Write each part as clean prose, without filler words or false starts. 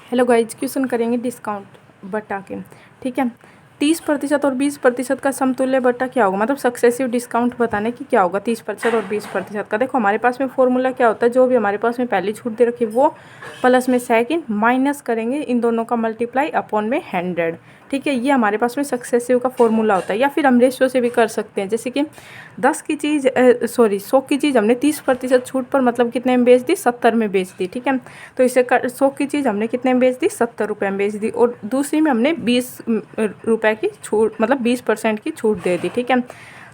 Hello guys, question करेंगे discount बटा के। ठीक है, 30% और 20% का समतुल्य बटा क्या होगा, मतलब सक्सेसिव डिस्काउंट बताने की क्या होगा 30% और 20% का। देखो हमारे पास में फॉर्मूला क्या होता है, जो भी हमारे पास में पहली छूट दे रखी है वो प्लस में सेकंड माइनस करेंगे इन दोनों का मल्टीप्लाई अपॉन में 100। ठीक है, ये हमारे पास में सक्सेसिव का फॉर्मूला होता है। या फिर हम रेशियो से भी कर सकते हैं, जैसे कि 100 की चीज़ हमने 30% छूट पर मतलब कितने में बेच दी, 70 में बेच दी। ठीक है, तो इसे 100 की चीज़ हमने कितने में बेच दी, 70 रुपये में बेच दी, और दूसरी में हमने 20 रुपये की छूट मतलब 20% की छूट दे दी। ठीक है,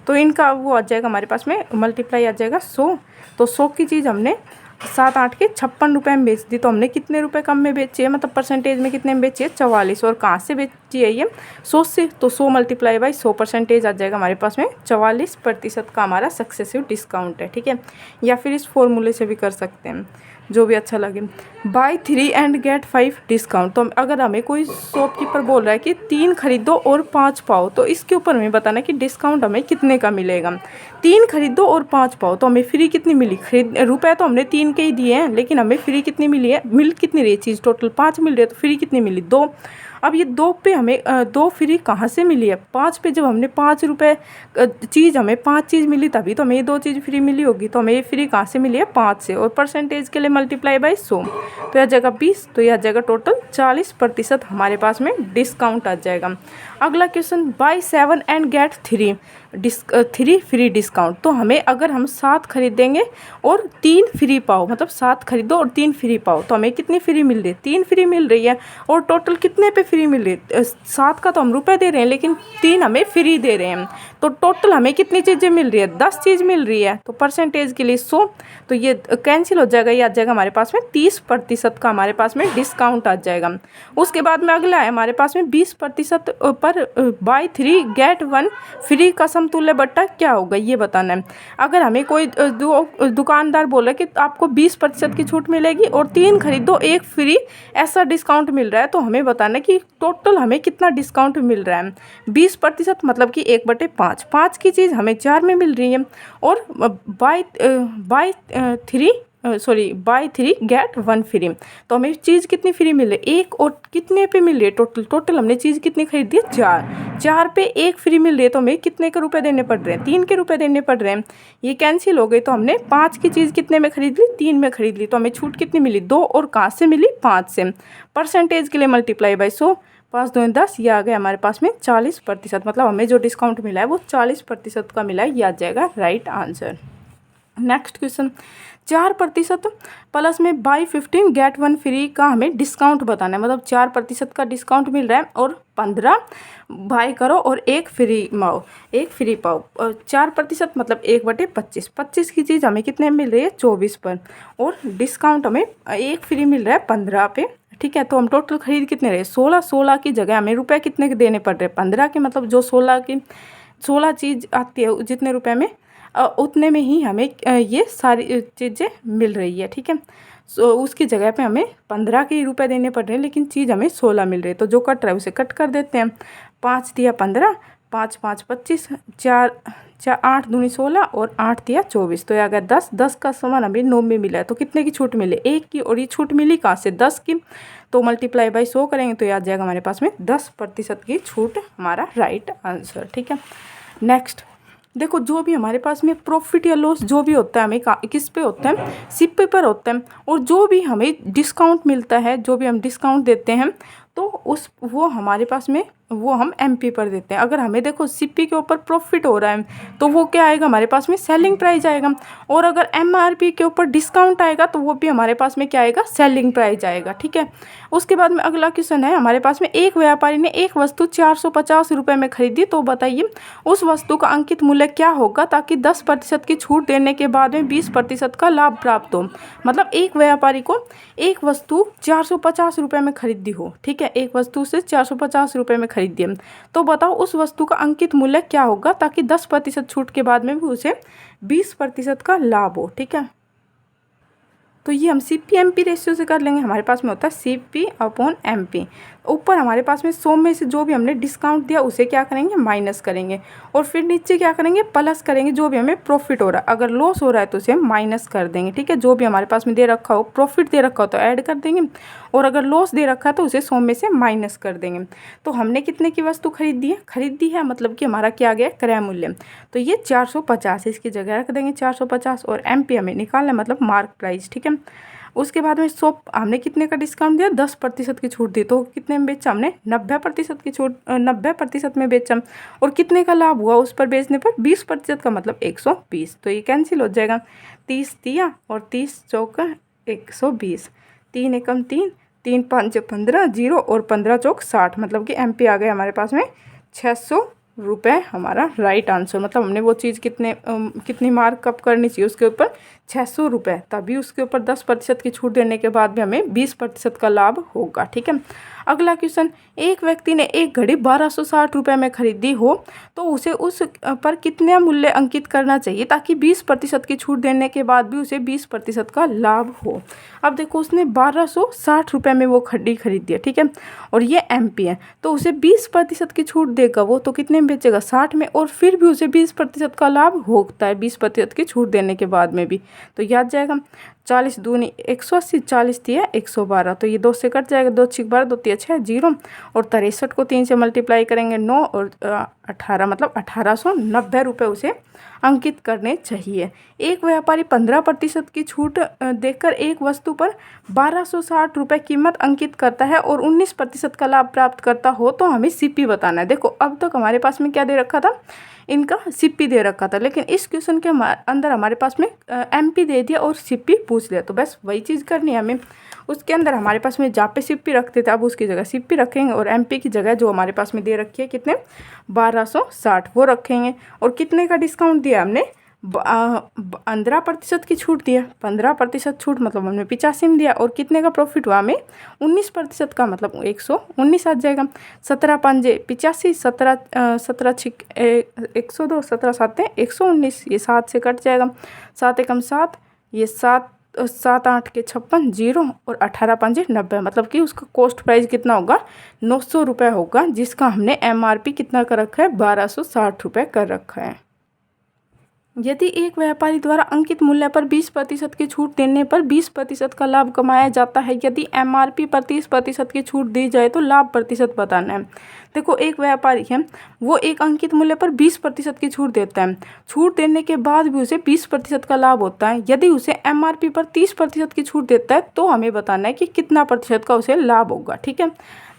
तो इनका वो आ जाएगा हमारे पास में मल्टीप्लाई आ जाएगा 100। तो 100 की चीज़ हमने 7-8 के 56 रुपये में बेच दी, तो हमने कितने रुपए कम में बेची है, मतलब परसेंटेज में कितने में बेची है, 44। और कहाँ से बेची है ये, 100 से, तो 100 मल्टीप्लाई बाई 100 परसेंटेज आ जाएगा हमारे पास में 44% का हमारा सक्सेसिव डिस्काउंट है। ठीक है, या फिर इस फॉर्मूले से भी कर सकते हैं, जो भी अच्छा लगे। Buy 3 and get 5 discount. तो अगर हमें कोई शॉपकीपर बोल रहा है कि 3 खरीदो और 5 पाओ, तो इसके ऊपर हमें बताना है कि डिस्काउंट हमें कितने का मिलेगा। 3 खरीदो और 5 पाओ, तो हमें फ्री कितनी मिली, रुपए तो हमने 3 के ही दिए हैं, लेकिन हमें फ्री कितनी मिली है, मिल कितनी रही है चीज़, टोटल 5 मिल रही है, तो फ्री कितनी मिली, 2। अब ये 2 पे हमें 2 फ्री कहाँ से मिली है, 5 पे जब हमने 5 रुपये चीज़ हमें 5 चीज़ मिली, तभी तो हमें ये 2 चीज़ फ्री मिली होगी। तो हमें ये फ्री कहाँ से मिली है, 5 से, और परसेंटेज के लिए मल्टीप्लाई बाई 100, तो यह जाएगा 20, तो यह जाएगा टोटल 40% हमारे पास में डिस्काउंट आ जाएगा। अगला question, buy 7 and get 3 free discount. तो हमें अगर हम 7 खरीदेंगे और 3 फ्री पाओ, मतलब 7 खरीदो और 3 फ्री पाओ, तो हमें कितनी फ्री मिल रही है, 3 फ्री मिल रही है। और टोटल कितने पे फ्री मिल रही है, 7 का तो हम रुपए दे रहे हैं, लेकिन 3 हमें फ्री दे रहे हैं, तो टोटल हमें कितनी चीज़ें मिल रही है, 10 चीज़ मिल रही है। तो परसेंटेज के लिए 100, तो ये कैंसिल हो जाएगा, ये आ जाएगा हमारे पास में 30% का हमारे पास में डिस्काउंट आ जाएगा। उसके बाद में अगला है हमारे पास में 20% पर बाई 3 गेट 1 फ्री का समतुल्य बट्टा क्या होगा, ये बताना है। अगर हमें कोई दुकानदार बोला कि आपको 20% की छूट मिलेगी और 3 खरीदो 1 फ्री, ऐसा डिस्काउंट मिल रहा है, तो हमें बताना है कि टोटल हमें कितना डिस्काउंट मिल रहा है। 20% मतलब कि 1/5 की चीज़ हमें 4 में मिल रही है, और बाय 3 गेट 1 फ्री, तो हमें चीज़ कितनी फ्री मिल रही है, 1, और कितने पे मिल रही है, टोटल हमने चीज़ कितनी खरीदी है, 4 पे 1 फ्री मिल रही है, तो हमें कितने के रुपए देने पड़ रहे हैं, 3 के रुपए देने पड़ रहे हैं। ये कैंसिल हो गई, तो हमने 5 की चीज़ कितने में खरीद ली, 3 में खरीद ली, तो हमें छूट कितनी मिली, 2, और कहाँ से मिली, 5 से। परसेंटेज के लिए मल्टीप्लाई बाई 100, 5 2 10, ये आ गया हमारे पास में 40%, मतलब हमें जो डिस्काउंट मिला है वो 40% का मिला है, ये आ जाएगा right answer. Next question, 4% plus में बाई 15 गेट 1 फ्री का हमें डिस्काउंट बताना है, मतलब 4% का डिस्काउंट मिल रहा है, और 15 बाई करो और 1 फ्री पाओ। 4% मतलब 1/25, 25 की चीज़ हमें कितने में मिल रही है, 24 पर, और डिस्काउंट हमें 1 फ्री मिल रहा है 15 पे। ठीक है, तो हम टोटल खरीद कितने रहे, 16 की जगह हमें रुपए कितने के देने पड़ रहे हैं, 15 के, मतलब जो 16 चीज़ आती है जितने रुपए में उतने में ही हमें ये सारी चीज़ें मिल रही है। ठीक है, सो उसकी जगह पे हमें 15 के ही रुपए देने पड़ रहे हैं, लेकिन चीज़ हमें 16 मिल रही है, तो जो कट रहा है उसे कट कर देते हैं। 5 दिया 15, 5 5 25, 4 8 दूनी 16, और 8 दिया 24, तो ये आ गया 10। 10 का सामान हमें 9 में मिला है, तो कितने की छूट मिली, 1 की, और ये छूट मिली कहाँ से, 10 की, तो मल्टीप्लाई बाई 100 करेंगे, तो ये आ जाएगा हमारे पास में 10% की छूट, हमारा राइट आंसर। ठीक है, नेक्स्ट देखो, जो भी हमारे पास में प्रॉफिट या लॉस जो भी होता है, हमें किस पे होता है, सिप पर होता है, और जो भी हमें डिस्काउंट मिलता है, जो भी हम डिस्काउंट देते हैं, तो वो हमारे पास में वो हम एमपी पर देते हैं। अगर हमें देखो सीपी के ऊपर प्रॉफिट हो रहा है, तो वो क्या आएगा हमारे पास में, सेलिंग प्राइस आएगा, और अगर एमआरपी के ऊपर डिस्काउंट आएगा, तो वो भी हमारे पास में क्या आएगा, सेलिंग प्राइस आएगा। ठीक है, उसके बाद में अगला क्वेश्चन है हमारे पास में, एक व्यापारी ने एक वस्तु 450 रुपये में खरीदी, तो बताइए उस वस्तु का अंकित मूल्य क्या होगा, ताकि 10% की छूट देने के बाद में 20% का लाभ प्राप्त हो। मतलब एक व्यापारी को एक वस्तु 450 रुपये में खरीदी हो, ठीक है, एक वस्तु से 450 रुपये में खरीदी है, तो बताओ उस वस्तु का अंकित मूल्य क्या होगा, ताकि 10% छूट के बाद में भी उसे 20% का लाभ हो। ठीक है, तो ये हम सीपी एमपी रेशियो से कर लेंगे। हमारे पास में होता है सीपी अपॉन एमपी। ऊपर हमारे पास में 100 में से जो भी हमने डिस्काउंट दिया उसे क्या करेंगे, माइनस करेंगे, और फिर नीचे क्या करेंगे, प्लस करेंगे जो भी हमें प्रॉफिट हो रहा है। अगर लॉस हो रहा है तो उसे हम माइनस कर देंगे। ठीक है, जो भी हमारे पास में दे रखा हो, प्रॉफिट दे रखा हो तो ऐड कर देंगे, और अगर लॉस दे रखा है तो उसे 100 में से माइनस कर देंगे। तो हमने कितने की वस्तु खरीद दी है मतलब कि हमारा क्या आ गया क्रय मूल्य। तो ये 450, इसकी जगह रख देंगे 450 और MP हमें निकालना है मतलब मार्क प्राइस, ठीक है। उसके बाद में हमने कितने का डिस्काउंट दिया, 10% की छूट दी, तो कितने में बेचा हमने 90% की छूट, 90% में बेचा। और कितने का लाभ हुआ उस पर बेचने पर 20% का मतलब 120। तो ये कैंसिल हो जाएगा, 30 दिया और 30 चौका 120, 3 एकम 3, 3 5 15 0 और 15 चौक 60, मतलब कि MP आ गया हमारे पास में 600 रुपये हमारा राइट आंसर। मतलब हमने वो चीज़ कितनी मार्कअप करनी चाहिए उसके ऊपर 600 रुपये, तभी उसके ऊपर 10% की छूट देने के बाद भी हमें 20% का लाभ होगा, ठीक है। अगला क्वेश्चन, एक व्यक्ति ने एक घड़ी 1260 रुपये में खरीदी हो तो उसे उस पर कितना मूल्य अंकित करना चाहिए ताकि 20% की छूट देने के बाद भी उसे 20% का लाभ हो। अब देखो उसने 1260 रुपये में वो घड़ी खरीद दिया, ठीक है, और ये MP है, तो उसे 20% की छूट देगा वो, तो कितने में बेचेगा 60 में, और फिर भी उसे 20% का लाभ होता है 20% की छूट देने के बाद में भी। तो याद जाएगा 40 दूनी 180, 40 दिया 112, तो ये 2 से कट जाएगा, 2 6 12 2 3 6 0, और 63 को 3 से मल्टीप्लाई करेंगे 9 और 18, मतलब 1890 रुपये उसे अंकित करने चाहिए। एक व्यापारी 15% की छूट देकर एक वस्तु पर 1260 रुपये कीमत अंकित करता है और 19% का लाभ प्राप्त करता हो तो हमें CP बताना है। देखो अब तक हमारे पास में क्या दे रखा था, इनका CP दे रखा था, लेकिन इस क्वेश्चन के अंदर हमारे पास में MP दे दिया और CP पूछ लिया, तो बस वही चीज़ करनी है हमें। उसके अंदर हमारे पास में जहाँ पे CP रखते थे अब उसकी जगह CP रखेंगे और MP की जगह जो हमारे पास में दे रखी है कितने 1260 वो रखेंगे। और कितने का डिस्काउंट दिया हमने 15% की छूट दिया, 15% छूट मतलब हमने 85 में दिया, और कितने का प्रॉफिट हुआ हमें 19% का मतलब 119 आ जाएगा। 17 5 85, 17 6 102, 17 7 119, ये 7 से कट जाएगा, 7 एकम 7, ये 7 7 8 के 56 0 और 18 5 90, मतलब कि उसका कॉस्ट प्राइस कितना होगा 900 रुपये होगा, जिसका हमने MRP कितना कर रखा है 1260 रुपये कर रखा है। यदि एक व्यापारी द्वारा अंकित मूल्य पर 20% की छूट देने पर 20% का लाभ कमाया जाता है, यदि MRP पर 30% की छूट दी जाए तो लाभ प्रतिशत बताना है। देखो एक व्यापारी है वो एक अंकित मूल्य पर 20% की छूट देता है, छूट देने के बाद भी उसे 20% का लाभ होता है। यदि उसे MRP पर 30% की छूट देता है तो हमें बताना है कि कितना प्रतिशत का उसे लाभ होगा, ठीक है।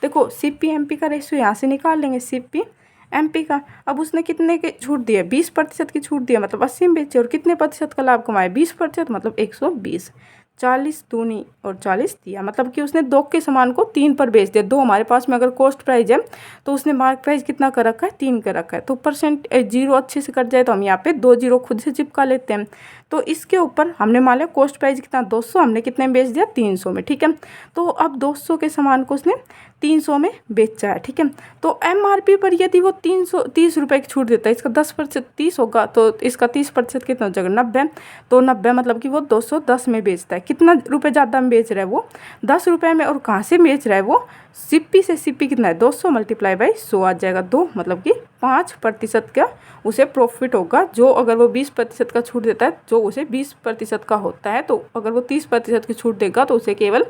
देखो CP MP का रेशियो यहाँ से निकाल लेंगे, CP MP का। अब उसने कितने की छूट दी है 20% की छूट दी है, मतलब 80 में बेचे, और कितने प्रतिशत का लाभ कमाया 20% मतलब 120, 40 दूनी और 40 दिया, मतलब कि उसने 2 के सामान को 3 पर बेच दिया। 2 हमारे पास में अगर कॉस्ट प्राइस है तो उसने मार्क प्राइस कितना कर रखा है 3 कर रखा है, तो परसेंट 0 अच्छे से कट जाए तो हम यहाँ पे 2 0 खुद से चिपका लेते हैं। तो इसके ऊपर हमने मान लिया कॉस्ट प्राइस कितना 200, हमने कितने में बेच दिया 300 में, ठीक है। तो अब 200 के सामान को उसने 300 में बेचा है, ठीक है। तो MRP पर यदि वो 330 रुपये की छूट देता है, इसका 10% 30 होगा, तो इसका 30% कितना हो जाएगा 90, तो 90 मतलब कि वो 210 में बेचता है। कितना रुपए ज़्यादा में बेच रहा है वो 10 रुपये में, और कहाँ से बेच रहा है वो CP से। CP कितना है 200 मल्टीप्लाई बाई 100 आ जाएगा 2, मतलब कि 5% का उसे प्रॉफिट होगा। जो अगर वो 20% का छूट देता है, जो उसे 20% का होता है, तो अगर वो 30% की छूट देगा तो उसे केवल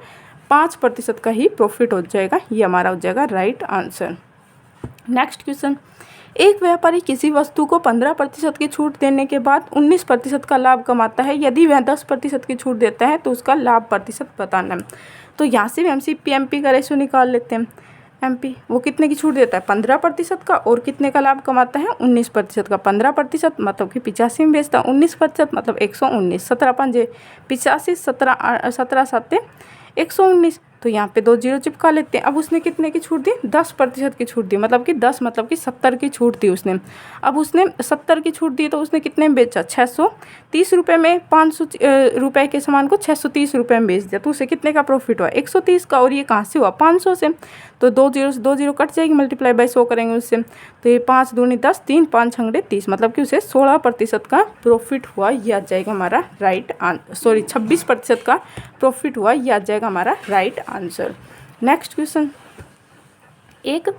5% का ही प्रॉफिट हो जाएगा। ये हमारा हो जाएगा राइट आंसर। नेक्स्ट क्वेश्चन, एक व्यापारी किसी वस्तु को 15% की छूट देने के बाद 19% का लाभ कमाता है, यदि वह 10% की छूट देता है तो उसका लाभ प्रतिशत बताना है। तो यहाँ से भी हम CP MP का रेशियो निकाल लेते हैं। MP वो कितने की छूट देता है 15% का, और कितने का लाभ कमाता है 19% का। 15% मतलब कि 85 में बेचता है, 19% मतलब 119, 17 5 85, 17 7 119, तो यहाँ पे 2 0 चिपका लेते हैं। अब उसने कितने की छूट दी 10% की छूट दी, मतलब कि 10 मतलब कि 70 की छूट दी उसने। अब उसने 70 की छूट दी तो उसने कितने में बेचा 630 रुपये में, 500 रुपये के सामान को 630 रुपये में बेच दिया, तो उसे कितने का प्रॉफिट हुआ 130 का। और ये कहाँ से हुआ 500 से, तो 2 0 से 2 0 कट जाएगी, मल्टीप्लाई बाई 100 करेंगे उससे, तो ये 5 दूनी 10, 3 5 6 30, मतलब कि उसे 16% का प्रॉफिट हुआ। ये आ जाएगा हमारा राइट आंसर, सॉरी 26% का प्रॉफिट हुआ। ये आ जाएगा हमारा राइट आंसर। नेक्स्ट क्वेश्चन, एक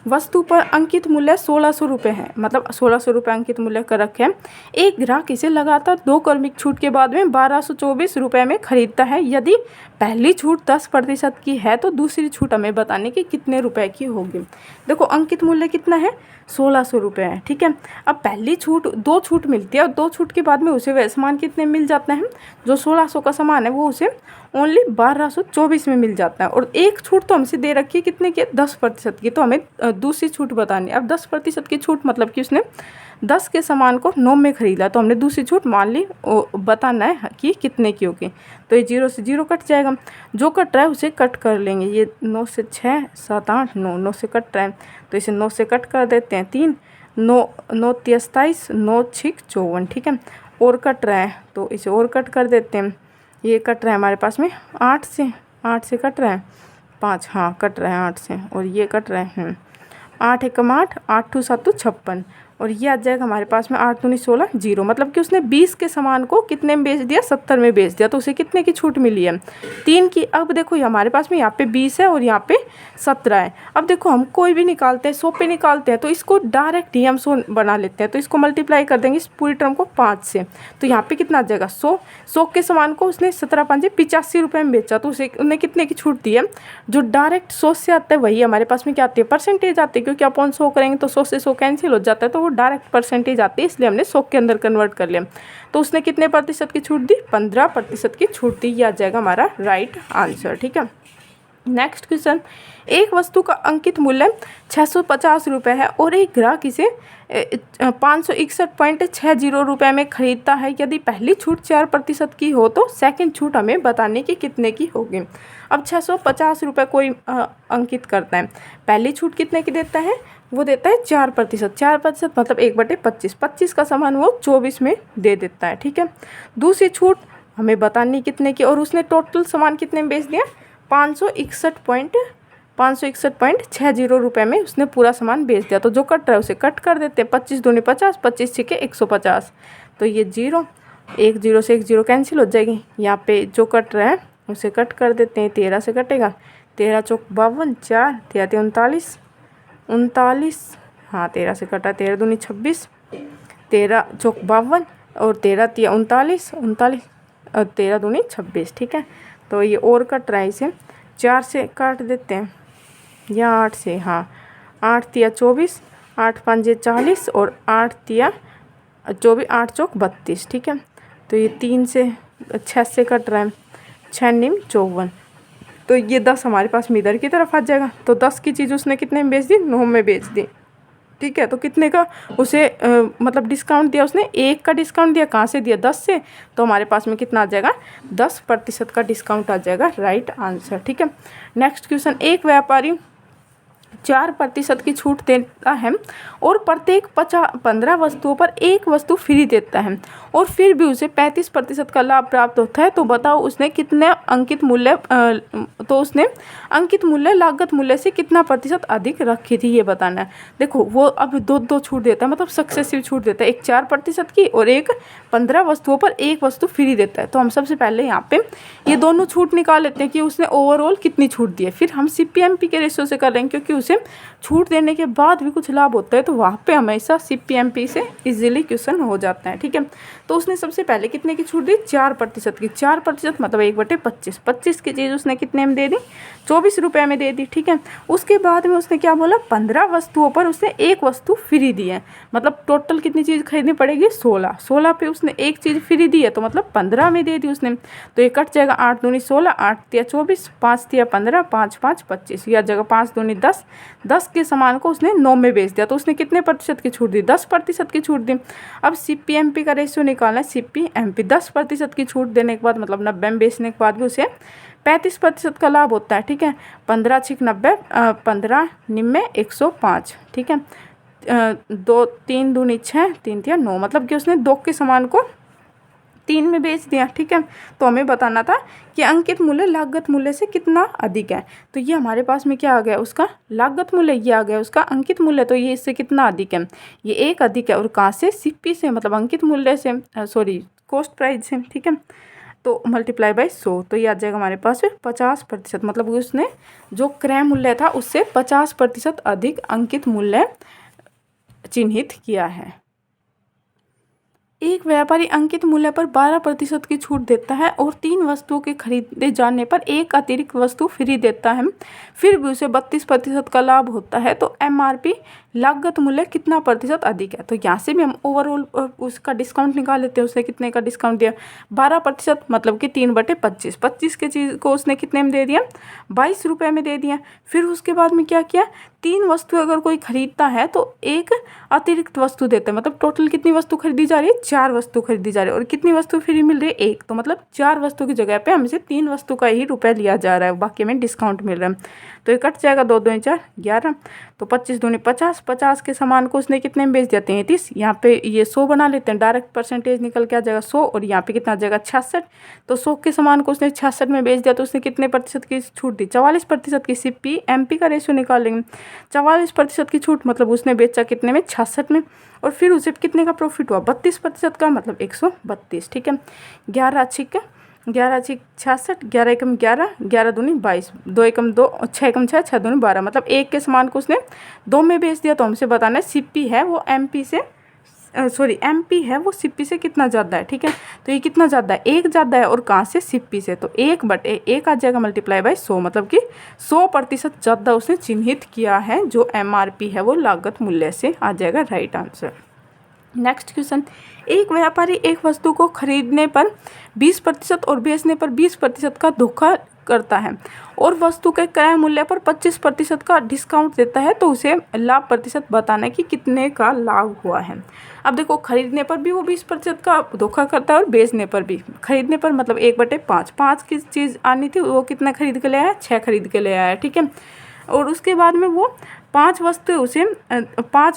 वस्तु पर अंकित मूल्य 1600 रुपये है, मतलब 1600 रुपये अंकित मूल्य कर रखे हैं। एक ग्राहक इसे लगातार 2 क्रमिक छूट के बाद में 1224 रुपये में खरीदता है। यदि पहली छूट 10% की है तो दूसरी छूट हमें बताने की कितने रुपए की होगी। देखो अंकित मूल्य कितना है, 1600 रुपये है, ठीक है। अब पहली छूट, 2 छूट मिलती है और 2 छूट के बाद में उसे वह सामान कितने मिल जाता है, जो 1600 का सामान है वो उसे ओनली 1224 में मिल जाता है। और एक छूट तो हमसे दे रखी है कितने की, 10% की, तो हमें दूसरी छूट बतानी है। अब 10% की छूट मतलब कि उसने 10 के सामान को 9 में खरीदा, तो हमने दूसरी छूट मान ली, बताना है कि कितने की होगी। तो ये 0 से 0 कट जाएगा, जो कट रहा है उसे कट कर लेंगे। ये 9 से 6 7 8 9, 9 से कट रहा है तो इसे 9 से कट कर देते हैं, 3 9 9 27 9 6 54, ठीक है। और कट रहा है तो इसे और कट कर देते हैं। ये कट रहा है हमारे पास में 8 से कट रहा है 5, हाँ कट रहा है 8 से, और ये कट रहा है 8 एकम 8, 8 2 7 56, और ये आ जाएगा हमारे पास में 8 दूनी 16 0, मतलब कि उसने 20 के सामान को कितने में बेच दिया, 70 में बेच दिया, तो उसे कितने की छूट मिली है, 3 की। अब देखो हमारे पास में यहाँ पे 20 है और यहाँ पे 17 है। अब देखो हम कोई भी निकालते हैं, 100 पे निकालते हैं तो इसको डायरेक्ट ही हम 100 बना लेते हैं, तो इसको मल्टीप्लाई कर देंगे इस पूरी टर्म को 5 से, तो यहाँ पे कितना आ जाएगा 100 के सामान को उसने 17 5 85 रुपये में बेचा, तो उसे उन्हें कितने की छूट दी है। जो डायरेक्ट 100 से आता है वही हमारे पास में क्या आती है, परसेंटेज आती है, क्योंकि अपन 100 करेंगे तो 100 से 100 कैंसिल हो जाता है, तो वो डायरेक्ट परसेंटेज आती है, इसलिए हमने 100 के अंदर कन्वर्ट कर लिया। तो उसने कितने प्रतिशत की छूट दी, 15% की छूट दी। ये आ जाएगा हमारा राइट आंसर, ठीक है। नेक्स्ट क्वेश्चन, एक वस्तु का अंकित मूल्य 650 रुपये है और एक ग्राहक इसे 561.60 रुपये में खरीदता है। यदि पहली छूट 4% की हो तो सेकंड छूट हमें बताने की कितने की होगी। अब 650 रुपये कोई अंकित करता है, पहली छूट कितने की देता है, वो देता है 4%, 4% मतलब 1/25, 25 का सामान वो 24 में दे देता है, ठीक है। दूसरी छूट हमें बतानी कितने की, और उसने टोटल सामान कितने में बेच दिया, 561.60 रुपये में उसने पूरा सामान बेच दिया। तो जो कट रहा है उसे कट कर देते हैं, 25 दूनी 50, 25 छिके 150, तो ये 0, 1 0 से 1 0 कैंसिल हो जाएगी। यहाँ पे जो कट रहा है उसे कट कर देते हैं, 13 से कटेगा, 13 चौक 52, 4 13 39 39, हाँ 13 से कटा, 13 दूनी 26, 13 चौक 52 और 13 तिया 39 39 और 13 दूनी 26, ठीक है। तो ये और कट रहा है, इसे 4 से काट देते हैं या 8 से, हाँ 8 तिया 24, 8 5 40 और 8 तिया 24, 8 चौक 32, ठीक है। तो ये 3 से 6 से कट रहा है, 6 निम 54, तो ये 10 हमारे पास में इधर की तरफ आ जाएगा। तो 10 की चीज़ उसने कितने में बेच दी, 9 में बेच दी, ठीक है। तो कितने का उसे मतलब डिस्काउंट दिया उसने, 1 का डिस्काउंट दिया, कहाँ से दिया, 10 से, तो हमारे पास में कितना आ जाएगा, 10% का डिस्काउंट आ जाएगा, राइट आंसर, ठीक है। नेक्स्ट क्वेश्चन, एक व्यापारी 4% की छूट देता है और प्रत्येक 15 वस्तुओं पर एक वस्तु फ्री देता है और फिर भी उसे 35% का लाभ प्राप्त होता है, तो बताओ उसने कितने अंकित मूल्य तो उसने अंकित मूल्य लागत मूल्य से कितना प्रतिशत अधिक रखी थी, ये बताना है। देखो वो अब दो छूट देता है, मतलब सक्सेसिव छूट देता है, एक 4% की और एक 15 वस्तुओं पर एक वस्तु फ्री देता है। तो हम सबसे पहले यहाँ पे ये दोनों छूट निकाल लेते हैं कि उसने ओवरऑल कितनी छूट दी है, फिर हम CPMP के रेशियो से कर लेंगे, क्योंकि उसे छूट देने के बाद भी कुछ लाभ होता है, तो वहाँ पे हमेशा CPMP से इजीली क्वेश्चन हो जाता है, ठीक है। तो उसने सबसे पहले कितने की छूट दी, 4% की, 4% मतलब 1/25, 25 की चीज़ उसने कितने में दे दी, 24 रुपये में दे दी, ठीक है। उसके बाद में उसने क्या बोला, 15 वस्तुओं पर उसने एक वस्तु फ्री दी है, मतलब टोटल कितनी चीज़ खरीदनी पड़ेगी, 16 पे उसने एक चीज़ फ्री दी है, तो मतलब 15 में दे दी उसने, तो ये कट जाएगा, 8 दूनी 16, 8 तिया 24, 5 तिया 15, 5 5 25, या जगह 5 दूनी 10, 10 के सामान को उसने 9 में बेच दिया, तो उसने कितने प्रतिशत की छूट दी, 10% की छूट दी। अब CPMP का रेशियो निकालना है, CPMP 10% की छूट देने के बाद, मतलब 90 में बेचने के बाद भी उसे 35% का लाभ होता है, ठीक है। 15 छिक 90, 15 निम्मे 105, ठीक है। 2 3 दूनी 6, 3 तिया 9, मतलब कि उसने 2 के सामान को 3 में बेच दिया, ठीक है। तो हमें बताना था कि अंकित मूल्य लागत मूल्य से कितना अधिक है, तो ये हमारे पास में क्या आ गया, उसका लागत मूल्य, ये आ गया उसका अंकित मूल्य, तो ये इससे कितना अधिक है, ये 1 अधिक है, और कहाँ से, CP से, मतलब अंकित मूल्य से, सॉरी कॉस्ट प्राइस से, ठीक है। तो मल्टीप्लाई बाय 100, तो ये आ जाएगा हमारे पास 50%, मतलब उसने जो क्रय मूल्य था उससे 50% अधिक अंकित मूल्य चिन्हित किया है। एक व्यापारी अंकित मूल्य पर 12% की छूट देता है और 3 वस्तुओं के खरीदे जाने पर एक अतिरिक्त वस्तु फ्री देता है, फिर भी उसे 32% का लाभ होता है, तो एमआरपी लागत मूल्य कितना प्रतिशत अधिक है। तो यहाँ से भी हम ओवरऑल उसका डिस्काउंट निकाल लेते हैं। उसने कितने का डिस्काउंट दिया, 12%, मतलब कि 3/25। 25 के चीज़ को उसने कितने में दे दिया, 22 रुपये में दे दिया। फिर उसके बाद में क्या किया, 3 वस्तु अगर कोई खरीदता है तो एक अतिरिक्त वस्तु देते हैं, मतलब टोटल कितनी वस्तु खरीदी जा रही है, 4 वस्तु खरीदी जा रही है, और कितनी वस्तु फ्री मिल रही है, एक। तो मतलब 4 वस्तु की जगह पे हमसे 3 वस्तु का ही रुपया लिया जा रहा है, बाकी हमें डिस्काउंट मिल रहा है। तो ये कट जाएगा, 2 दूनी 4, 11, तो 25 दूनी 50। 50 के सामान को उसने कितने में बेच दिया, 33। यहाँ पे ये 100 बना लेते हैं, डायरेक्ट परसेंटेज निकल के आ जाएगा 100, और यहाँ पे कितना आ जाएगा 66। तो 100 के सामान को उसने 66 में बेच दिया, तो उसने कितने प्रतिशत की छूट दी, 44% की। सीपी एमपी का रेशियो निकाल लेंगे, 44% की छूट, मतलब उसने बेचा कितने में, 66 में, और फिर उसे कितने का प्रॉफिट हुआ, 32% का, मतलब 132। ठीक है, 11 छिक 66, 11 एकम 11, 11 दूनी 22, 2 एकम 2, 6 एकम 6, 6 दूनी 12, मतलब एक के सामान को उसने 2 में बेच दिया। तो हमसे बताना है सीपी है वो एमपी से एमपी है वो सीपी से कितना ज़्यादा है। ठीक है, तो ये कितना ज़्यादा है, 1 ज़्यादा है, और कहाँ से, सीपी से। तो 1/1 आ जाएगा मल्टीप्लाई बाय 100, मतलब कि 100% ज़्यादा उसने चिन्हित किया है। जो एमआरपी है वो लागत मूल्य से आ जाएगा राइट आंसर। नेक्स्ट क्वेश्चन, एक व्यापारी एक वस्तु को खरीदने पर 20% और बेचने पर 20% का धोखा करता है और वस्तु के क्रय मूल्य पर 25% का डिस्काउंट देता है, तो उसे लाभ प्रतिशत बताना है कि कितने का लाभ हुआ है। अब देखो, खरीदने पर भी वो 20% का धोखा करता है और बेचने पर भी। खरीदने पर मतलब 1/5, 5 की चीज़ आनी थी, वो कितना खरीद के ले आया, 6 खरीद के ले आया। ठीक है, और उसके बाद में वो 5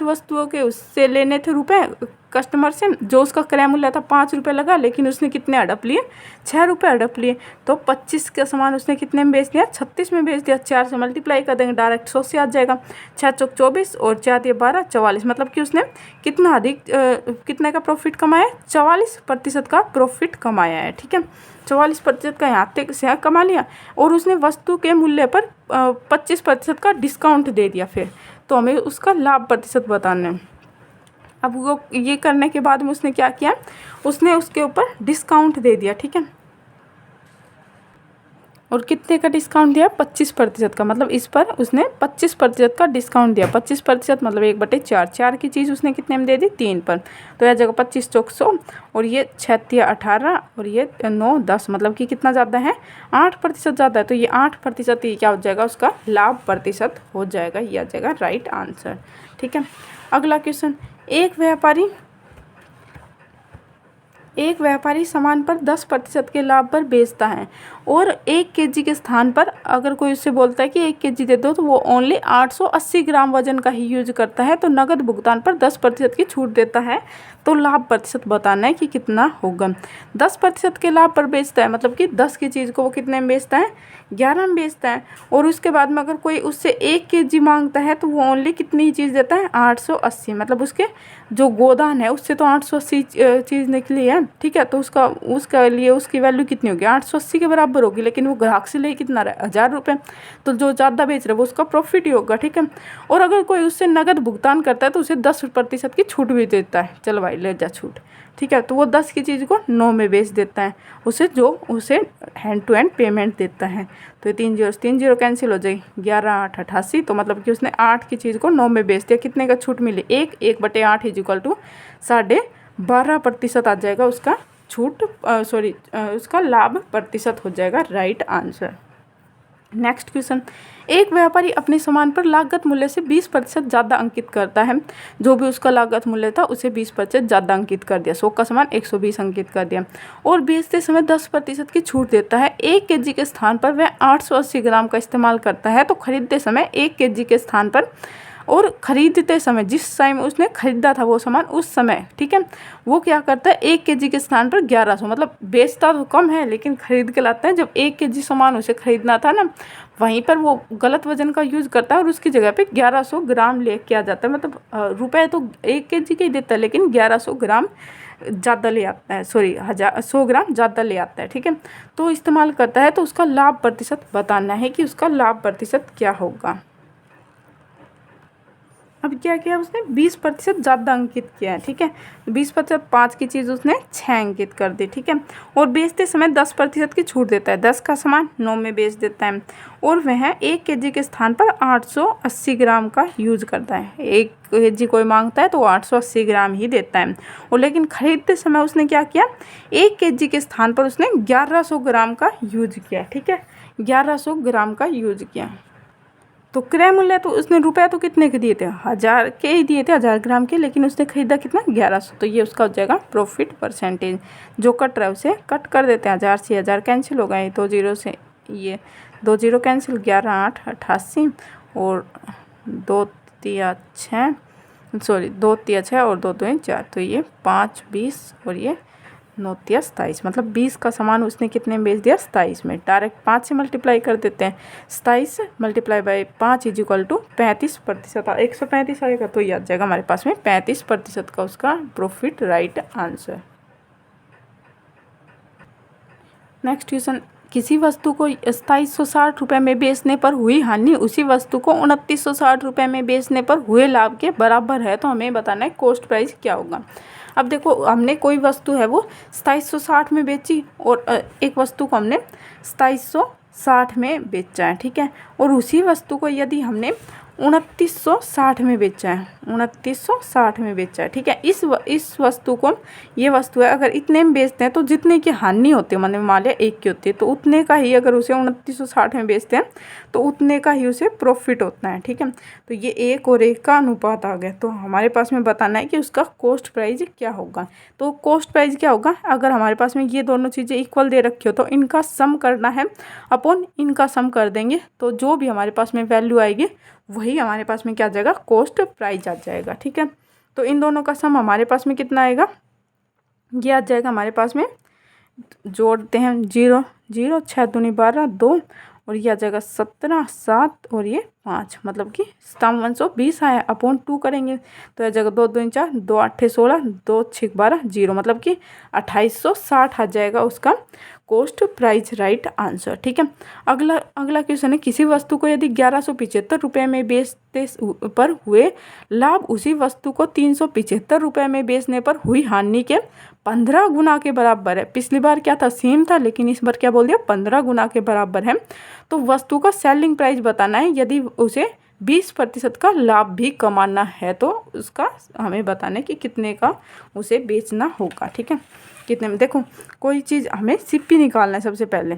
वस्तुओं के उससे लेने थे रुपए कस्टमर से, जो उसका क्रय मूल्य था 5 रुपये लगा, लेकिन उसने कितने हड़प लिए, 6 रुपये हड़प लिए। तो 25 का सामान उसने कितने में बेच दिया, 36 में बेच दिया। 4 से मल्टीप्लाई कर देंगे, डायरेक्ट 100 से आ जाएगा। 6 चौक 24 और 4 ये 12, 44, मतलब कि उसने कितना अधिक कितने का प्रॉफिट कमाया, 44% का प्रॉफिट कमाया है। ठीक है, 44% का यहाँ तक से कमा लिया, और उसने वस्तु के मूल्य पर 25% का डिस्काउंट दे दिया। फिर तो हमें उसका लाभ प्रतिशत बताना है। अब वो ये करने के बाद में उसने क्या किया, उसने उसके ऊपर डिस्काउंट दे दिया। ठीक है, और कितने का डिस्काउंट दिया, 25% का, मतलब इस पर उसने 25% का डिस्काउंट दिया। 25% मतलब 1/4, 4 की चीज़ उसने कितने में दे दी, 3 पर। तो यह जगह 25 चौक 100, और ये 6 18, और ये 9 10, मतलब कि कितना ज़्यादा है, 8% ज़्यादा है। तो ये 8% ही क्या हो जाएगा, उसका लाभ प्रतिशत हो जाएगा, ये आ जाएगा राइट आंसर। ठीक है, अगला क्वेश्चन, एक व्यापारी सामान पर 10% के लाभ पर बेचता है और 1 केजी के स्थान पर अगर कोई उससे बोलता है कि 1 केजी दे दो, तो वो ओनली 880 ग्राम वजन का ही यूज करता है, तो नगद भुगतान पर 10% की छूट देता है। तो लाभ प्रतिशत बताना है कि कितना होगा। 10% के लाभ पर बेचता है, मतलब कि 10 की चीज़ को वो कितने में बेचता है, 11 में बेचता है। और उसके बाद में अगर कोई उससे 1 केजी मांगता है, तो वो ओनली कितनी चीज़ देता है, 880, मतलब उसके जो गोदान है उससे तो 880 चीज़ निकली है। ठीक है, तो उसका लिए उसकी वैल्यू कितनी होगी, 880 के बराबर होगी, लेकिन वो ग्राहक से ले कितना रहा है, 1000 रुपये। तो जो ज़्यादा बेच रहा है वो उसका प्रॉफिट ही होगा। ठीक है, और अगर कोई उससे नगद भुगतान करता है तो उसे 10% की छूट भी देता है, चलो भाई ले जा छूट। ठीक है, तो वो 10 की चीज़ को 9 में बेच देता है, उसे हैंड टू हैंड पेमेंट देता है। तो ये 3 जीरो कैंसिल हो जाएगी, 11 8 88, तो मतलब कि उसने 8 की चीज़ को 9 में बेच दिया। कितने का छूट मिली, 1/8 इक्वल टू 12.5% आ जाएगा उसका छूट, उसका लाभ प्रतिशत हो जाएगा राइट आंसर। नेक्स्ट क्वेश्चन, एक व्यापारी अपने सामान पर लागत मूल्य से 20% ज़्यादा अंकित करता है। जो भी उसका लागत मूल्य था उसे 20% ज़्यादा अंकित कर दिया, 100 का सामान 120 अंकित कर दिया, और बेचते समय 10% की छूट देता है। 1 केजी के स्थान पर वह 880 ग्राम का इस्तेमाल करता है, तो खरीदते समय 1 केजी के स्थान पर और ख़रीदते समय जिस टाइम उसने खरीदा था वो सामान उस समय, ठीक है, वो क्या करता है 1 केजी के स्थान पर 1100, मतलब बेचता तो कम है लेकिन खरीद के लाता है। जब 1 केजी सामान उसे खरीदना था ना, वहीं पर वो गलत वजन का यूज़ करता है और उसकी जगह पे 1100 ग्राम लेके आ जाता है। मतलब रुपए तो 1 केजी के ही देता है लेकिन 1100 ग्राम ज़्यादा ले आता है, 100 ग्राम ज़्यादा ले आता है। ठीक है, तो इस्तेमाल करता है, तो उसका लाभ प्रतिशत बताना है कि उसका लाभ प्रतिशत क्या होगा। अब क्या किया उसने 20% ज़्यादा अंकित किया है, ठीक है। 20% 5 की चीज़ उसने 6 अंकित कर दी, ठीक है। और बेचते समय 10% की छूट देता है, 10 का सामान 9 में बेच देता है। और वह 1 kg के स्थान पर 880 ग्राम का यूज करता है। 1 kg कोई मांगता है तो 880 ग्राम ही देता है। और लेकिन खरीदते समय उसने क्या किया, 1 kg के स्थान पर उसने 1100 ग्राम का यूज किया, ठीक है। 1100 ग्राम का यूज किया। तो क्रय मूल्य तो उसने रुपए तो कितने के दिए थे, 1000 के ही दिए थे, 1000 ग्राम के, लेकिन उसने खरीदा कितना, 1100। तो ये उसका हो जाएगा प्रॉफिट परसेंटेज। जो कट रहा है उसे कट कर देते हैं, 1000 से 1000 कैंसिल हो गए, 2 जीरो से ये 2 जीरो कैंसिल, 11 8 88 और 2 तिया 6, सॉरी 2 तिया 6 और 2 2 4, तो ये 5 20 और ये 9 तिया 27, मतलब 20 का सामान उसने कितने में बेच दिया, 27 में। डायरेक्ट 5 से मल्टीप्लाई कर देते हैं, 27 multiply by 5 is equal to 35%, 135 आएगा, तो ये आ जाएगा हमारे पास में 35% का उसका profit, right answer. Next question, किसी वस्तु को 2760 रुपये में बेचने पर हुई हानि उसी वस्तु को 2960 रुपये में बेचने पर हुए लाभ के बराबर है, तो हमें बताना है कॉस्ट प्राइस क्या होगा। अब देखो, हमने कोई वस्तु है वो 2760 में बेची और एक वस्तु को हमने 2760 में बेचा है, ठीक है। और उसी वस्तु को यदि हमने 2960 में बेचा है, 2960 में बेचा है, ठीक है। इस वस्तु को, ये वस्तु है, अगर इतने में बेचते हैं तो जितने की हानि होती है, मतलब मान लिया 1 की होती है, तो उतने का ही अगर उसे 2960 में बेचते हैं तो उतने का ही उसे प्रॉफिट होता है, ठीक है। तो ये 1 और 1 का अनुपात आ गया। तो हमारे पास में बताना है कि उसका कॉस्ट प्राइस क्या होगा। तो कॉस्ट प्राइस क्या होगा, अगर हमारे पास में ये दोनों चीज़ें इक्वल दे रखी हो तो इनका सम करना है, अपॉन इनका सम कर देंगे, तो जो भी हमारे पास में वैल्यू आएगी वही हमारे पास में क्या आ जाएगा, कॉस्ट प्राइस आ जाएगा, ठीक है। तो इन दोनों का सम हमारे पास में कितना आएगा, ये आ जाएगा हमारे पास में, जोड़ते हैं 0 0 6 दूनी 12 2 और ये आ जाएगा 17 7 और ये 5, मतलब कि सम 120 आया, अपॉन 2 करेंगे तो आ जाएगा 2 2 4 2 8 16 2 6 12 0, मतलब कि 2860 आ जाएगा उसका कॉस्ट प्राइस, राइट आंसर, ठीक है। अगला क्वेश्चन है, किसी वस्तु को यदि 1175 रुपये में बेचते पर हुए लाभ उसी वस्तु को 375 रुपये में बेचने पर हुई हानि के 15 गुना के बराबर है। पिछली बार क्या था, सेम था, लेकिन इस बार क्या बोल दिया, 15 गुना के बराबर है। तो वस्तु का सेलिंग प्राइस बताना है, यदि उसे 20% का लाभ भी कमाना है तो उसका हमें बताना है कि कितने का उसे बेचना होगा, ठीक है। कितने में, देखो कोई चीज़ हमें सीपी निकालना है सबसे पहले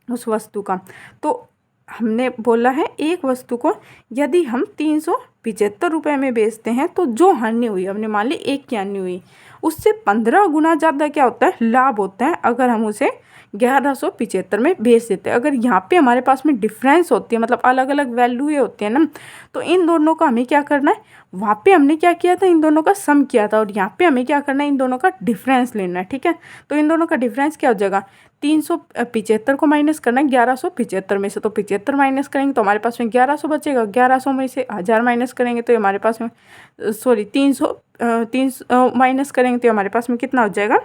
उस वस्तु का। तो हमने बोला है एक वस्तु को यदि हम 375 रुपये में बेचते हैं तो जो हानि हुई, हमने मान ली 1 की हानि हुई, उससे 15 गुना ज़्यादा क्या होता है, लाभ होता है, अगर हम उसे 1175 में बेच देते हैं। अगर यहाँ पे हमारे पास में डिफरेंस होती है, मतलब अलग अलग वैल्यू होती है ना, तो इन दोनों का हमें क्या करना है, वहाँ पे हमने क्या किया था, इन दोनों का सम किया था, और यहाँ पे हमें क्या करना है, इन दोनों का डिफरेंस लेना है, ठीक है। तो इन दोनों का डिफरेंस क्या हो जाएगा, 375 को माइनस करना है 1175 में से, तो 75 माइनस करेंगे तो हमारे पास में 1100 बचेगा, 1100 में से 1000 माइनस करेंगे तो हमारे पास में, सॉरी 300 माइनस करेंगे तो हमारे पास में कितना हो जाएगा,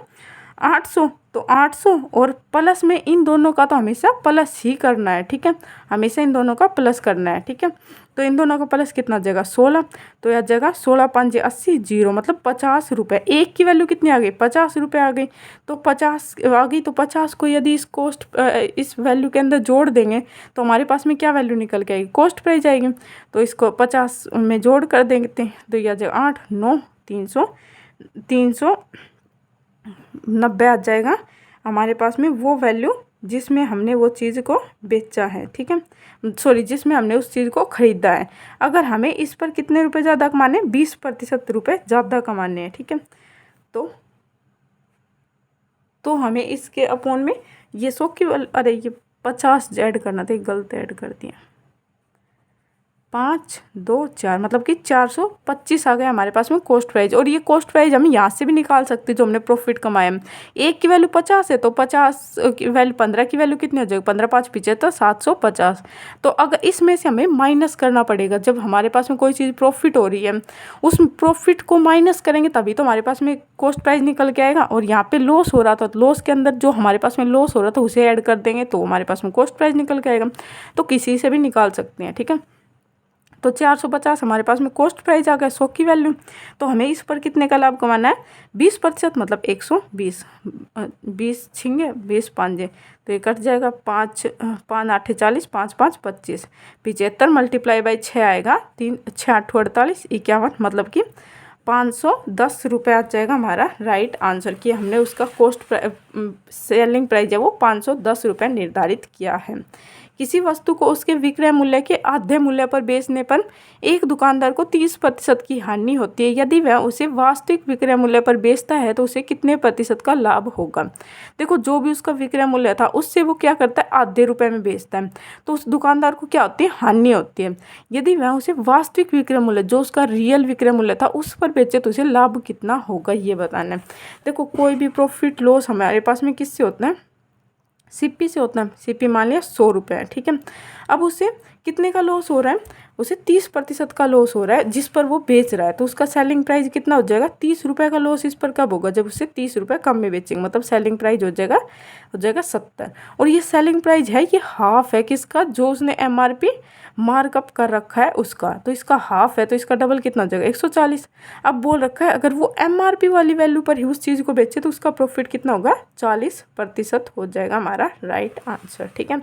800। तो 800 और प्लस में इन दोनों का तो हमेशा प्लस ही करना है, ठीक है, हमेशा इन दोनों का प्लस करना है, ठीक है। तो इन दोनों का प्लस कितना हो जाएगा, 16, तो यह जगह 16 5 80 0, मतलब 50 रुपये। एक की वैल्यू कितनी आ गई, 50 रुपये आ गई, तो 50 आ गई, तो 50 को यदि इस वैल्यू के अंदर जोड़ देंगे तो हमारे पास में क्या वैल्यू निकल के आएगी, कॉस्ट प्राइस आएगी। तो इसको 50 में जोड़ कर देंगे तो यह जगह 8 9 390 आ जाएगा हमारे पास में वो वैल्यू जिसमें हमने वो चीज़ को बेचा है, ठीक है, सॉरी जिसमें हमने उस चीज़ को ख़रीदा है। अगर हमें इस पर कितने रुपए ज़्यादा कमाने, 20% रुपये ज़्यादा कमाने हैं, ठीक है। तो हमें इसके अपॉन में ये 100 की, अरे ये 50 ऐड करना था, गलत ऐड कर दिया, 5 2 4, मतलब कि 425 आ गया हमारे पास में कॉस्ट प्राइस। और ये कॉस्ट प्राइस हम यहाँ से भी निकाल सकते हैं जो हमने प्रॉफिट कमाया है। एक की वैल्यू 50 है तो 50 की वैल्यू 15 की वैल्यू कितनी हो जाएगी, 15 5 75 750। तो अगर इसमें से हमें माइनस करना पड़ेगा, जब हमारे पास में कोई चीज़ प्रॉफिट हो रही है उस प्रॉफिट को माइनस करेंगे तभी तो हमारे पास में कॉस्ट प्राइस निकल के आएगा। और यहाँ पे लॉस हो रहा था तो लॉस के अंदर जो हमारे पास में लॉस हो रहा था उसे ऐड कर देंगे तो हमारे पास में कॉस्ट प्राइस निकल के आएगा। तो किसी से भी निकाल सकते हैं, ठीक है। तो 450 हमारे पास में कॉस्ट प्राइस आ गया 100 की वैल्यू। तो हमें इस पर कितने का लाभ कमाना है 20%, मतलब 120। 20 छिंगे 20 पाँजे तो ये कट जाएगा, 5 5 8 40, 5 5 25, 75 मल्टीप्लाई बाई 6 आएगा, 3 6 8 48 51, मतलब कि 510 रुपये आ जाएगा हमारा राइट आंसर। कि हमने उसका कॉस्ट सेलिंग प्राइस है वो 510 रुपये निर्धारित किया है। किसी वस्तु को उसके विक्रय मूल्य के आधे मूल्य पर बेचने पर एक दुकानदार को 30% की हानि होती है। यदि वह उसे वास्तविक विक्रय मूल्य पर बेचता है तो उसे कितने प्रतिशत का लाभ होगा। देखो, जो भी उसका विक्रय मूल्य था उससे वो क्या करता है, आधे रुपये में बेचता है, तो उस दुकानदार को क्या होती है, हानि होती है। यदि वह उसे वास्तविक विक्रय मूल्य, जो उसका रियल विक्रय मूल्य था, उस पर बेचे तो उसे लाभ कितना होगा, ये बताना है। देखो, कोई भी प्रॉफिट लॉस हमारे पास में किससे होता है, सीपी से होता है। सीपी मान लिया 100 रुपये है, ठीक है। अब उसे कितने का लॉस हो रहा है, उसे 30% का लॉस हो रहा है जिस पर वो बेच रहा है। तो उसका सेलिंग प्राइस कितना हो जाएगा, 30 रुपये का लॉस इस पर कब होगा, जब उसे 30 रुपये कम में बेचेंगे, मतलब सेलिंग प्राइस हो जाएगा 70। और ये सेलिंग प्राइस है, ये हाफ है किसका, जो उसने MRP मार्कअप कर रखा है उसका। तो इसका हाफ है, तो इसका डबल कितना हो जाएगा 140। अब बोल रखा है अगर वो MRP वाली वैल्यू पर ही उस चीज़ को बेचे तो उसका प्रॉफिट कितना होगा, 40% हो जाएगा हमारा राइट आंसर, ठीक है।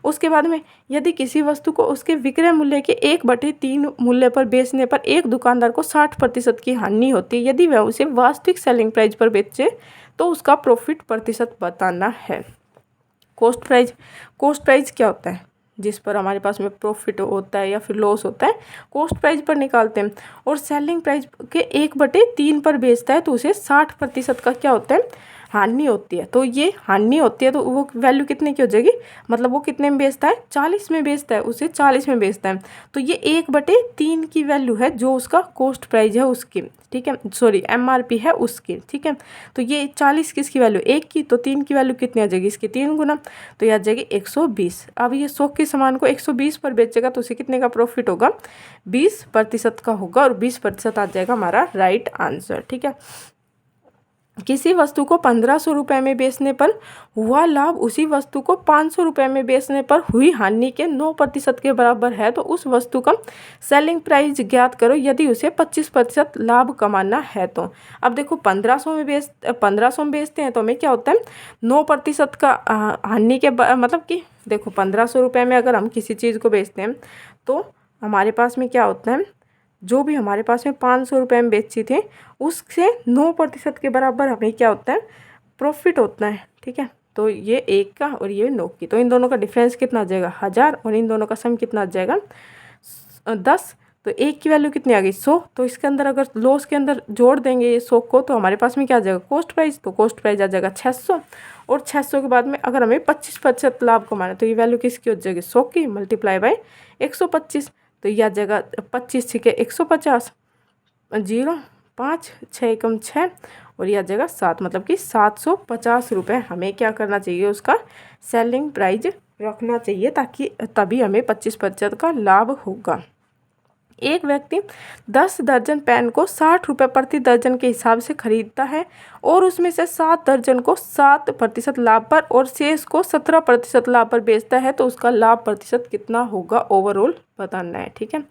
उसके बाद में यदि किसी वस्तु को उसके विक्रय मूल्य के 1/3 मूल्य पर बेचने पर एक दुकानदार को 60% की हानि होती है। यदि वह उसे वास्तविक सेलिंग प्राइस पर बेचे तो उसका प्रॉफिट प्रतिशत बताना है। कॉस्ट प्राइस क्या होता है, जिस पर हमारे पास में प्रॉफिट होता है या फिर लॉस होता है, कॉस्ट प्राइस पर निकालते हैं। और सेलिंग प्राइस के 1/3 पर बेचता है तो उसे 60% का क्या होता है, हानि होती है। तो ये हानि होती है तो वो वैल्यू कितने की हो जाएगी, मतलब वो कितने में बेचता है, 40 में बेचता है, उसे 40 में बेचता है। तो ये 1/3 की वैल्यू है जो उसका कॉस्ट प्राइस है उसकी, ठीक है, सॉरी MRP है उसकी, ठीक है। तो ये 40 किसकी वैल्यू, 1 की, तो 3 की वैल्यू कितनी आ जाएगी, इसकी 3 गुना, तो ये आ जाएगी 120। अब ये 100 के सामान को 120 पर बेचेगा तो उसे कितने का प्रॉफिट होगा, 20% का होगा, और 20% आ जाएगा हमारा राइट आंसर, ठीक है। किसी वस्तु को 1500 रुपये में बेचने पर हुआ लाभ उसी वस्तु को 500 रुपये में बेचने पर हुई हानि के 9% के बराबर है तो उस वस्तु का सेलिंग प्राइस ज्ञात करो यदि उसे 25% लाभ कमाना है। तो अब देखो 1500 में बेचते हैं तो हमें क्या होता है, 9% का हानि के मतलब कि देखो 1500 रुपये में अगर हम किसी चीज़ को बेचते हैं तो हमारे पास में क्या होता है, जो भी हमारे पास में 500 रुपये में बेची थे उससे 9% के बराबर हमें क्या होता है, प्रॉफिट होता है, ठीक है। तो ये 1 का और ये 9 की, तो इन दोनों का डिफरेंस कितना आ जाएगा 1000, और इन दोनों का सम कितना आ जाएगा 10। तो 1 की वैल्यू कितनी आ गई 100। तो इसके अंदर अगर लॉस के अंदर जोड़ देंगे ये 100 को तो हमारे पास में क्या आ जाएगा, कॉस्ट प्राइस। तो कॉस्ट प्राइस आ जाएगा 600, और 600 के बाद में अगर हमें 25% लाभ कमाना तो ये वैल्यू किसकी हो जाएगी, 100 की मल्टीप्लाई बाई 125। तो ये आ जाएगा 25 छिके 150, 0 5 6 एकम 6, और ये आ जाएगा 7, मतलब कि 750 रुपये हमें क्या करना चाहिए, उसका सेलिंग प्राइस रखना चाहिए, ताकि तभी हमें 25% का लाभ होगा। एक व्यक्ति 10 दर्जन पेन को 60 रुपये प्रति दर्जन के हिसाब से खरीदता है और उसमें से 7 दर्जन को 7% लाभ पर और शेष को 17% लाभ पर बेचता है तो उसका लाभ प्रतिशत कितना होगा, ओवरऑल बताना है, ठीक है।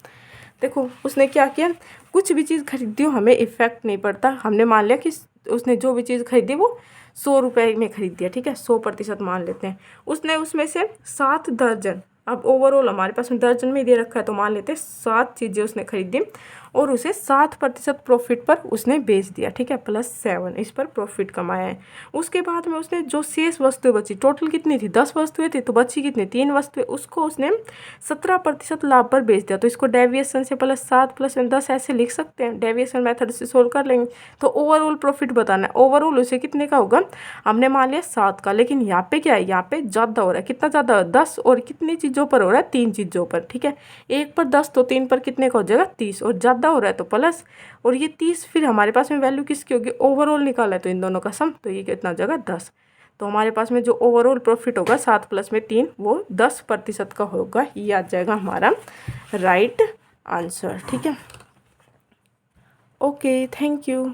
देखो उसने क्या किया, कुछ भी चीज़ खरीदी हो हमें इफेक्ट नहीं पड़ता। हमने मान लिया कि उसने जो भी चीज़ खरीदी वो 100 रुपये में खरीद दिया, ठीक है, 100% मान लेते हैं। उसने उसमें से 7 दर्जन, अब ओवरऑल हमारे पास में दर्जन में दे रखा है तो मान लेते हैं 7 चीज़ें उसने खरीदी और उसे 7% प्रॉफिट पर उसने बेच दिया, ठीक है, +7 इस पर प्रॉफिट कमाया है। उसके बाद में उसने जो शेष वस्तुएं बची, टोटल कितनी थी 10 वस्तुएं थी, तो बची कितनी 3 वस्तुएं, उसको उसने 17% लाभ पर बेच दिया। तो इसको डेविएशन से +7 + 10 ऐसे लिख सकते हैं, डेविएशन मेथड से सोल्व कर लेंगे। तो ओवरऑल प्रॉफिट बताना है, ओवरऑल उसे कितने का होगा, हमने मान लिया 7 का, लेकिन यहाँ पे क्या है, यहाँ पे ज़्यादा हो रहा है, कितना ज़्यादा, 10, और कितनी चीज़ों पर हो रहा है, 3 चीज़ों पर, ठीक है। 1 पर 10 तो 3 पर कितने का हो जाएगा 30, और ज़्यादा हो रहा है तो प्लस, और ये 30 फिर हमारे पास में वैल्यू किसकी होगी, ओवरऑल निकाला है तो इन दोनों का सम, तो ये कितना हो जाएगा 10। तो हमारे पास में जो ओवरऑल प्रॉफिट होगा 7 + 3 वो 10% का होगा, ये आ जाएगा हमारा राइट आंसर, ठीक है। Okay, thank you.